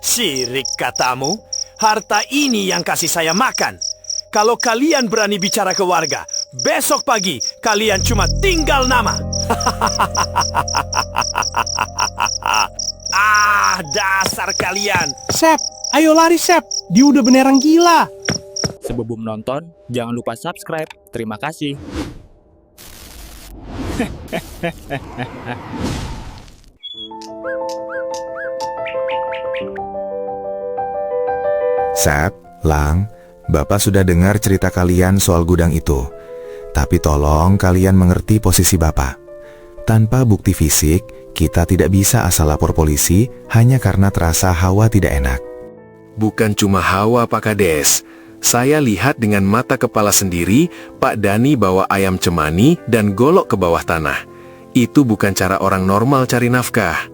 Sirik katamu, harta ini yang kasih saya makan. Kalau kalian berani bicara ke warga, besok pagi kalian cuma tinggal nama. Dasar kalian. Sep, ayo lari Sep, dia udah beneran gila. Sebelum nonton, jangan lupa subscribe. Terima kasih. Sep, Lang, Bapak sudah dengar cerita kalian soal gudang itu. Tapi tolong kalian mengerti posisi Bapak. Tanpa bukti fisik, kita tidak bisa asal lapor polisi hanya karena terasa hawa tidak enak. Bukan cuma hawa, Pak Kades. Saya lihat dengan mata kepala sendiri, Pak Dani bawa ayam cemani dan golok ke bawah tanah. Itu bukan cara orang normal cari nafkah.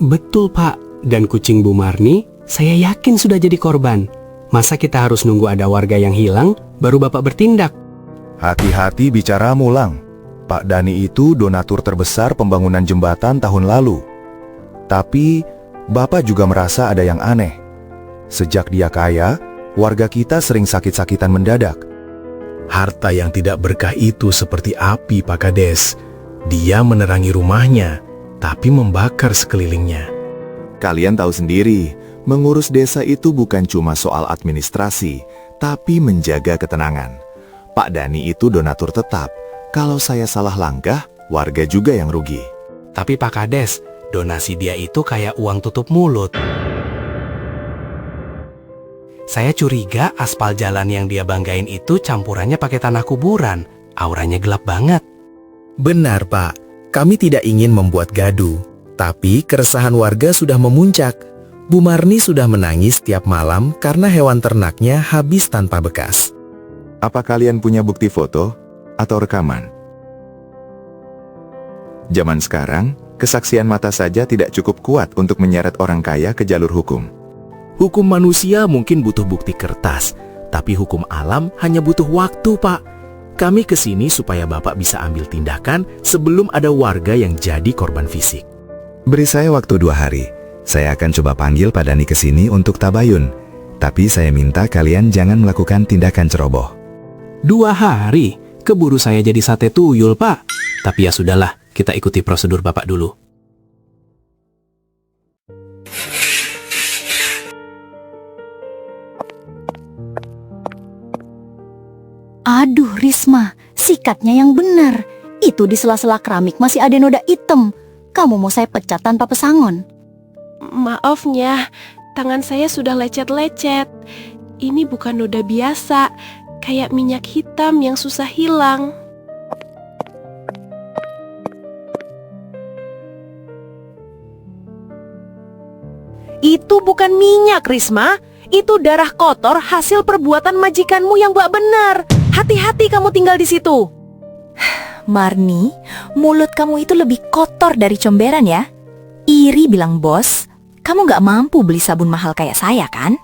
Betul Pak, dan kucing Bu Marni, saya yakin sudah jadi korban. Masa kita harus nunggu ada warga yang hilang, baru Bapak bertindak? Hati-hati bicaramu, Lang. Pak Dani itu donatur terbesar pembangunan jembatan tahun lalu. Tapi, Bapak juga merasa ada yang aneh. Sejak dia kaya, warga kita sering sakit-sakitan mendadak. Harta yang tidak berkah itu seperti api, Pak Kades. Dia menerangi rumahnya, tapi membakar sekelilingnya. Kalian tahu sendiri, mengurus desa itu bukan cuma soal administrasi, tapi menjaga ketenangan. Pak Dani itu donatur tetap. Kalau saya salah langkah, warga juga yang rugi. Tapi Pak Kades, donasi dia itu kayak uang tutup mulut. Saya curiga aspal jalan yang dia banggain itu campurannya pakai tanah kuburan. Auranya gelap banget. Benar Pak, kami tidak ingin membuat gaduh. Tapi keresahan warga sudah memuncak. Bu Marni sudah menangis tiap malam karena hewan ternaknya habis tanpa bekas. Apa kalian punya bukti foto atau rekaman? Zaman sekarang, kesaksian mata saja tidak cukup kuat untuk menyeret orang kaya ke jalur hukum. Hukum manusia mungkin butuh bukti kertas, tapi hukum alam hanya butuh waktu, Pak. Kami kesini supaya Bapak bisa ambil tindakan sebelum ada warga yang jadi korban fisik. Beri saya waktu 2 hari. Saya akan coba panggil Pak Dani ke sini untuk tabayun. Tapi saya minta kalian jangan melakukan tindakan ceroboh. 2 hari? Keburu saya jadi sate tuyul, Pak. Tapi ya sudahlah, kita ikuti prosedur Bapak dulu. Aduh, Risma, sikatnya yang benar. Itu di sela-sela keramik masih ada noda hitam. Kamu mau saya pecat tanpa pesangon? Maafnya, tangan saya sudah lecet-lecet. Ini bukan noda biasa, kayak minyak hitam yang susah hilang. Itu bukan minyak, Risma. Itu darah kotor hasil perbuatan majikanmu yang gak benar. Hati-hati kamu tinggal di situ. Marni, mulut kamu itu lebih kotor dari comberan ya. Iri bilang bos, kamu gak mampu beli sabun mahal kayak saya kan?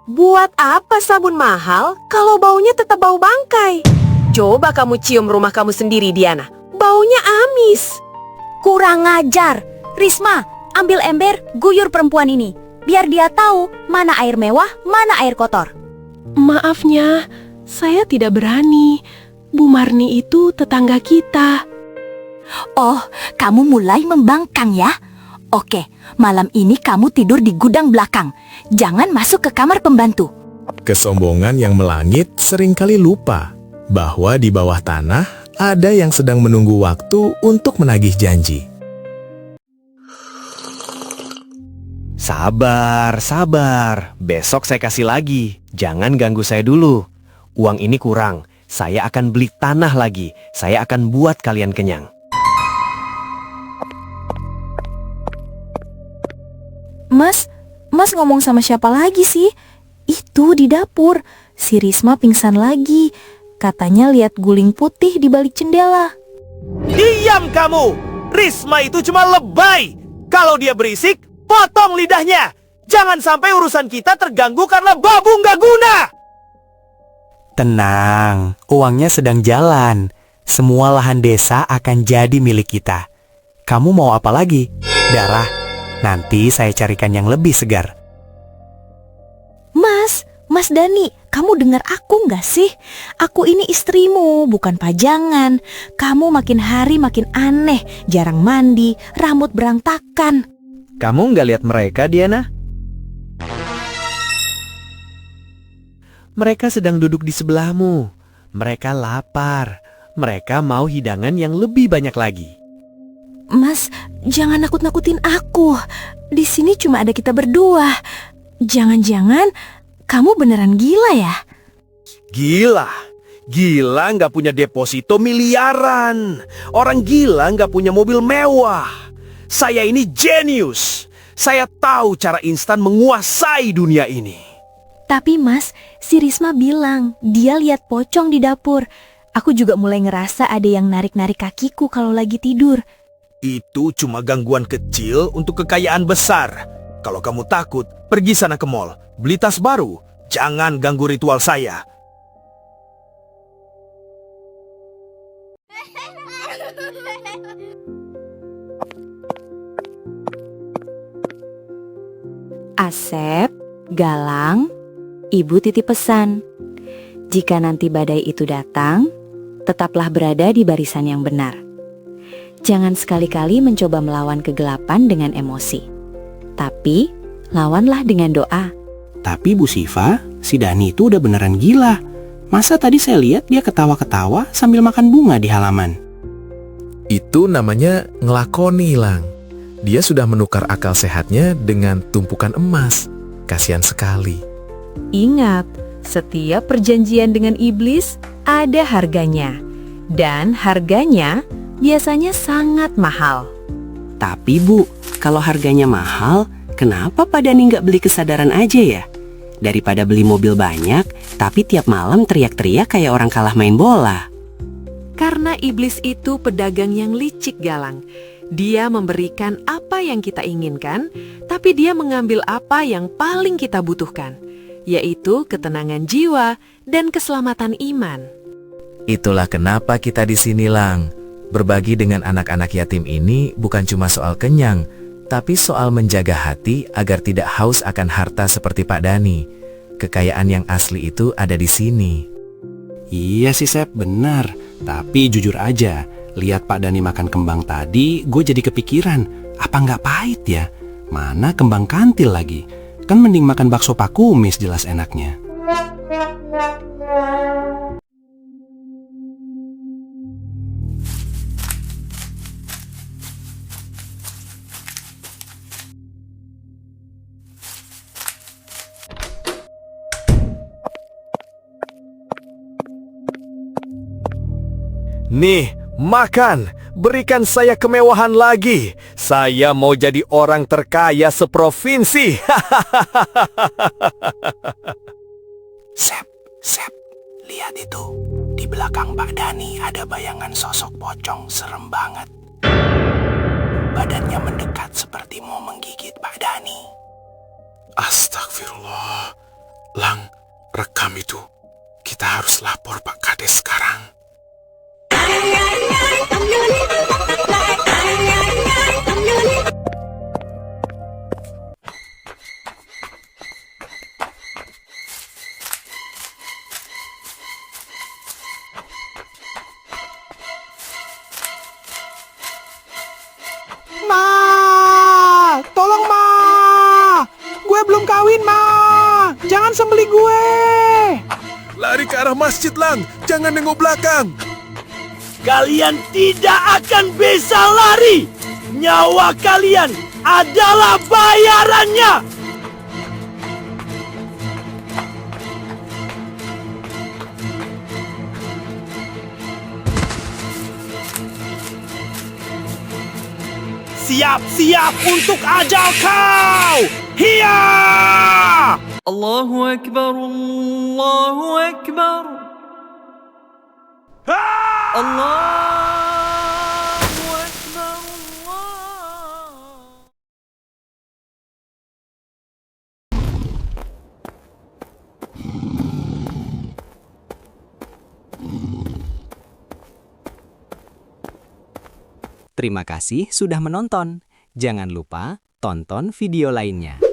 Buat apa sabun mahal kalau baunya tetap bau bangkai? Coba kamu cium rumah kamu sendiri, Diana. Baunya amis. Kurang ajar. Risma, ambil ember, guyur perempuan ini. Biar dia tahu mana air mewah, mana air kotor. Maafnya, saya tidak berani. Bu Marni itu tetangga kita. Oh, kamu mulai membangkang ya? Oke, malam ini kamu tidur di gudang belakang. Jangan masuk ke kamar pembantu. Kesombongan yang melangit seringkali lupa bahwa di bawah tanah ada yang sedang menunggu waktu untuk menagih janji. Sabar, sabar. Besok saya kasih lagi. Jangan ganggu saya dulu. Uang ini kurang. Saya akan beli tanah lagi. Saya akan buat kalian kenyang. Mas ngomong sama siapa lagi sih? Itu di dapur. Si Risma pingsan lagi. Katanya lihat guling putih di balik jendela. Diam kamu! Risma itu cuma lebay. Kalau dia berisik, potong lidahnya. Jangan sampai urusan kita terganggu karena babu nggak guna. Tenang, uangnya sedang jalan. Semua lahan desa akan jadi milik kita. Kamu mau apa lagi? Darah? Nanti saya carikan yang lebih segar. Mas Dani, kamu dengar aku nggak sih? Aku ini istrimu, bukan pajangan. Kamu makin hari makin aneh, jarang mandi, rambut berantakan. Kamu nggak lihat mereka, Diana? Mereka sedang duduk di sebelahmu. Mereka lapar. Mereka mau hidangan yang lebih banyak lagi. Mas, jangan nakut-nakutin aku. Di sini cuma ada kita berdua. Jangan-jangan kamu beneran gila ya? Gila? Gila nggak punya deposito miliaran. Orang gila nggak punya mobil mewah. Saya ini jenius. Saya tahu cara instan menguasai dunia ini. Tapi Mas, si Risma bilang dia lihat pocong di dapur. Aku juga mulai ngerasa ada yang narik-narik kakiku kalau lagi tidur. Itu cuma gangguan kecil untuk kekayaan besar. Kalau kamu takut, pergi sana ke mall. Beli tas baru. Jangan ganggu ritual saya. Asep, Galang, Ibu titip pesan. Jika nanti badai itu datang, tetaplah berada di barisan yang benar. Jangan sekali-kali mencoba melawan kegelapan dengan emosi. Tapi, lawanlah dengan doa. Tapi Bu Siva, si Dani itu udah beneran gila. Masa tadi saya lihat dia ketawa-ketawa sambil makan bunga di halaman? Itu namanya ngelakoni, Lang. Dia sudah menukar akal sehatnya dengan tumpukan emas. Kasihan sekali. Ingat, setiap perjanjian dengan iblis ada harganya. Dan harganya biasanya sangat mahal. Tapi Bu, kalau harganya mahal, kenapa Pak Dani nggak beli kesadaran aja ya? Daripada beli mobil banyak, tapi tiap malam teriak-teriak kayak orang kalah main bola. Karena iblis itu pedagang yang licik, Galang. Dia memberikan apa yang kita inginkan, tapi dia mengambil apa yang paling kita butuhkan, yaitu ketenangan jiwa dan keselamatan iman. Itulah kenapa kita di sini, Lang. Berbagi dengan anak-anak yatim ini bukan cuma soal kenyang, tapi soal menjaga hati agar tidak haus akan harta seperti Pak Dani. Kekayaan yang asli itu ada di sini. Iya sih Sep, benar. Tapi jujur aja, lihat Pak Dani makan kembang tadi, gue jadi kepikiran, apa nggak pahit ya? Mana kembang kantil lagi? Kan mending makan bakso Pak Kumis jelas enaknya. Nih, makan. Berikan saya kemewahan lagi. Saya mau jadi orang terkaya seprovinsi. Sep, lihat itu. Di belakang Pak Dani ada bayangan sosok pocong serem banget. Badannya mendekat seperti mau menggigit Pak Dani. Astagfirullah. Lang, rekam itu. Kita harus lapor Pak Kades sekarang. Ma, tolong Ma. Gue belum kawin Ma. Jangan sembelih gue. Lari ke arah masjid, Lang. Jangan nengok belakang. Kalian tidak akan bisa lari. Nyawa kalian adalah bayarannya. Siap-siap untuk ajal kau. Hiya! Allahu Akbar, Allahu Akbar. Allahu Akbar, Allah. Terima kasih sudah menonton. Jangan lupa tonton video lainnya.